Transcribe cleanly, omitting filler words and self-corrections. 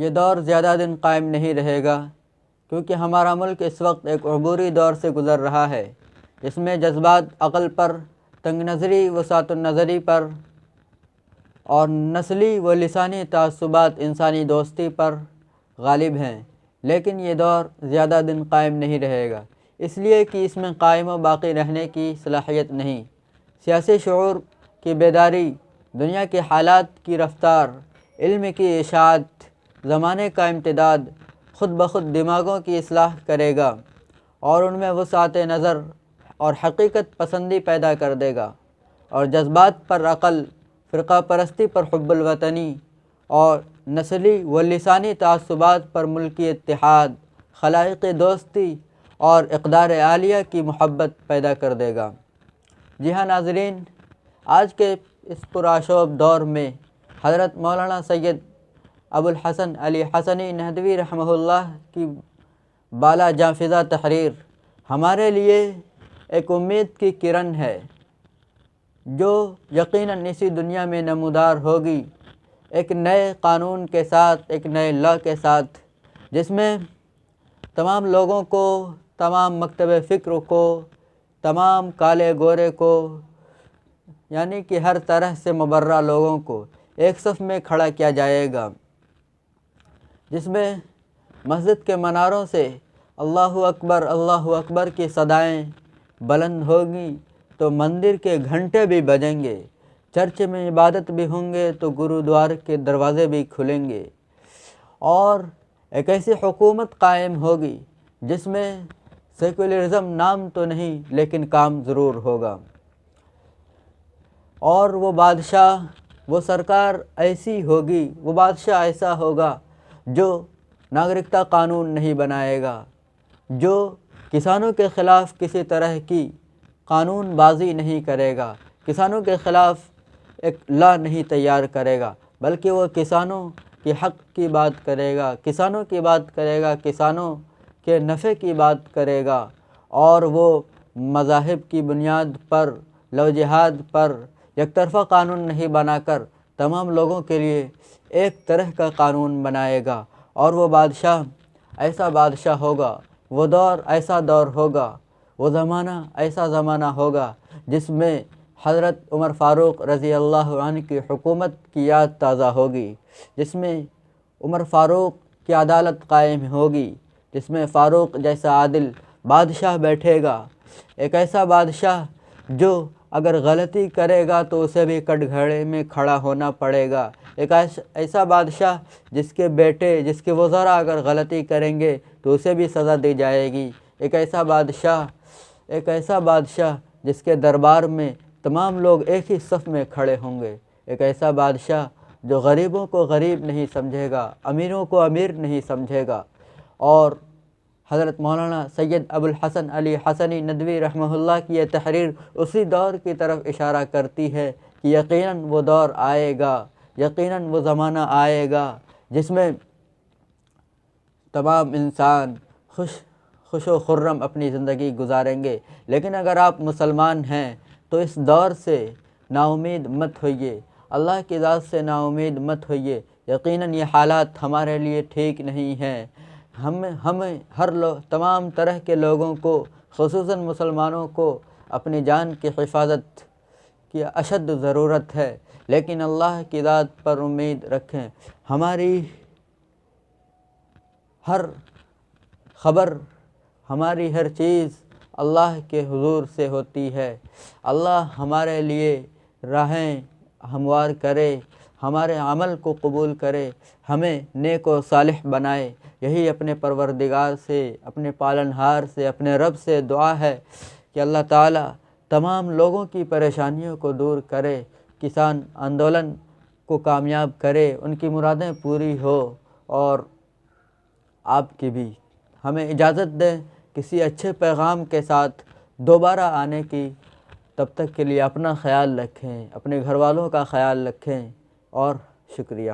یہ دور زیادہ دن قائم نہیں رہے گا، کیونکہ ہمارا ملک اس وقت ایک عبوری دور سے گزر رہا ہے، جس میں جذبات عقل پر، تنگ نظری وسعت النظری پر اور نسلی و لسانی تعصبات انسانی دوستی پر غالب ہیں۔ لیکن یہ دور زیادہ دن قائم نہیں رہے گا، اس لیے کہ اس میں قائم و باقی رہنے کی صلاحیت نہیں۔ سیاسی شعور کی بیداری، دنیا کے حالات کی رفتار، علم کی اشاعت، زمانے کا امتداد خود بخود دماغوں کی اصلاح کرے گا اور ان میں وسعت نظر اور حقیقت پسندی پیدا کر دے گا، اور جذبات پر عقل، فرقہ پرستی پر حب الوطنی اور نسلی و لسانی تعصبات پر ملکی اتحاد، خلائقی دوستی اور اقدار عالیہ کی محبت پیدا کر دے گا۔ جی ہاں ناظرین، آج کے اس پرآشوب دور میں حضرت مولانا سید ابو الحسن علی حسنی ندوی رحمہ اللہ کی بالا جانفزا تحریر ہمارے لیے ایک امید کی کرن ہے، جو یقیناً اسی دنیا میں نمودار ہوگی، ایک نئے قانون کے ساتھ، ایک نئے لا کے ساتھ، جس میں تمام لوگوں کو، تمام مکتب فکر کو، تمام کالے گورے کو، یعنی کہ ہر طرح سے مبرہ لوگوں کو ایک صف میں کھڑا کیا جائے گا، جس میں مسجد کے مناروں سے اللہ اکبر کی صدائیں بلند ہوگی تو مندر کے گھنٹے بھی بجیں گے، چرچ میں عبادت بھی ہوں گے تو گرودوار کے دروازے بھی کھلیں گے، اور ایک ایسی حکومت قائم ہوگی جس میں سیکولرزم نام تو نہیں لیکن کام ضرور ہوگا، اور وہ بادشاہ، وہ سرکار ایسی ہوگی، وہ بادشاہ ایسا ہوگا جو ناگرکتا قانون نہیں بنائے گا، جو کسانوں کے خلاف کسی طرح کی قانون بازی نہیں کرے گا، کسانوں کے خلاف ایک لا نہیں تیار کرے گا، بلکہ وہ کسانوں کے حق کی بات کرے گا، کسانوں کی بات کرے گا، کسانوں کے نفع کی بات کرے گا، اور وہ مذاہب کی بنیاد پر، لو جہاد پر یک طرفہ قانون نہیں بنا کر تمام لوگوں کے لیے ایک طرح کا قانون بنائے گا، اور وہ بادشاہ ایسا بادشاہ ہوگا، وہ دور ایسا دور ہوگا، وہ زمانہ ایسا زمانہ ہوگا جس میں حضرت عمر فاروق رضی اللہ عنہ کی حکومت کی یاد تازہ ہوگی، جس میں عمر فاروق کی عدالت قائم ہوگی، جس میں فاروق جیسا عادل بادشاہ بیٹھے گا، ایک ایسا بادشاہ جو اگر غلطی کرے گا تو اسے بھی کٹ گھڑے میں کھڑا ہونا پڑے گا، ایک ایسا بادشاہ جس کے بیٹے، جس کے وزراء اگر غلطی کریں گے تو اسے بھی سزا دی جائے گی، ایک ایسا بادشاہ جس کے دربار میں تمام لوگ ایک ہی صف میں کھڑے ہوں گے، ایک ایسا بادشاہ جو غریبوں کو غریب نہیں سمجھے گا، امیروں کو امیر نہیں سمجھے گا۔ اور حضرت مولانا سید ابو الحسن علی حسنی ندوی رحمہ اللہ کی یہ تحریر اسی دور کی طرف اشارہ کرتی ہے کہ یقیناً وہ دور آئے گا، یقیناً وہ زمانہ آئے گا جس میں تمام انسان خوش و خرم اپنی زندگی گزاریں گے۔ لیکن اگر آپ مسلمان ہیں تو اس دور سے نا امید مت ہوئیے، اللہ کی ذات سے نا امید مت ہوئیے، یقیناً یہ حالات ہمارے لیے ٹھیک نہیں ہیں، ہمیں تمام طرح کے لوگوں کو، خصوصاً مسلمانوں کو اپنی جان کی حفاظت کی اشد ضرورت ہے، لیکن اللہ کی ذات پر امید رکھیں۔ ہماری ہر خبر، ہماری ہر چیز اللہ کے حضور سے ہوتی ہے، اللہ ہمارے لیے راہیں ہموار کرے، ہمارے عمل کو قبول کرے، ہمیں نیک و صالح بنائے، یہی اپنے پروردگار سے، اپنے پالنہار سے، اپنے رب سے دعا ہے کہ اللہ تعالیٰ تمام لوگوں کی پریشانیوں کو دور کرے، کسان آندولن کو کامیاب کرے، ان کی مرادیں پوری ہو، اور آپ کی بھی۔ ہمیں اجازت دیں کسی اچھے پیغام کے ساتھ دوبارہ آنے کی، تب تک کے لیے اپنا خیال رکھیں، اپنے گھر والوں کا خیال رکھیں، اور شکریہ۔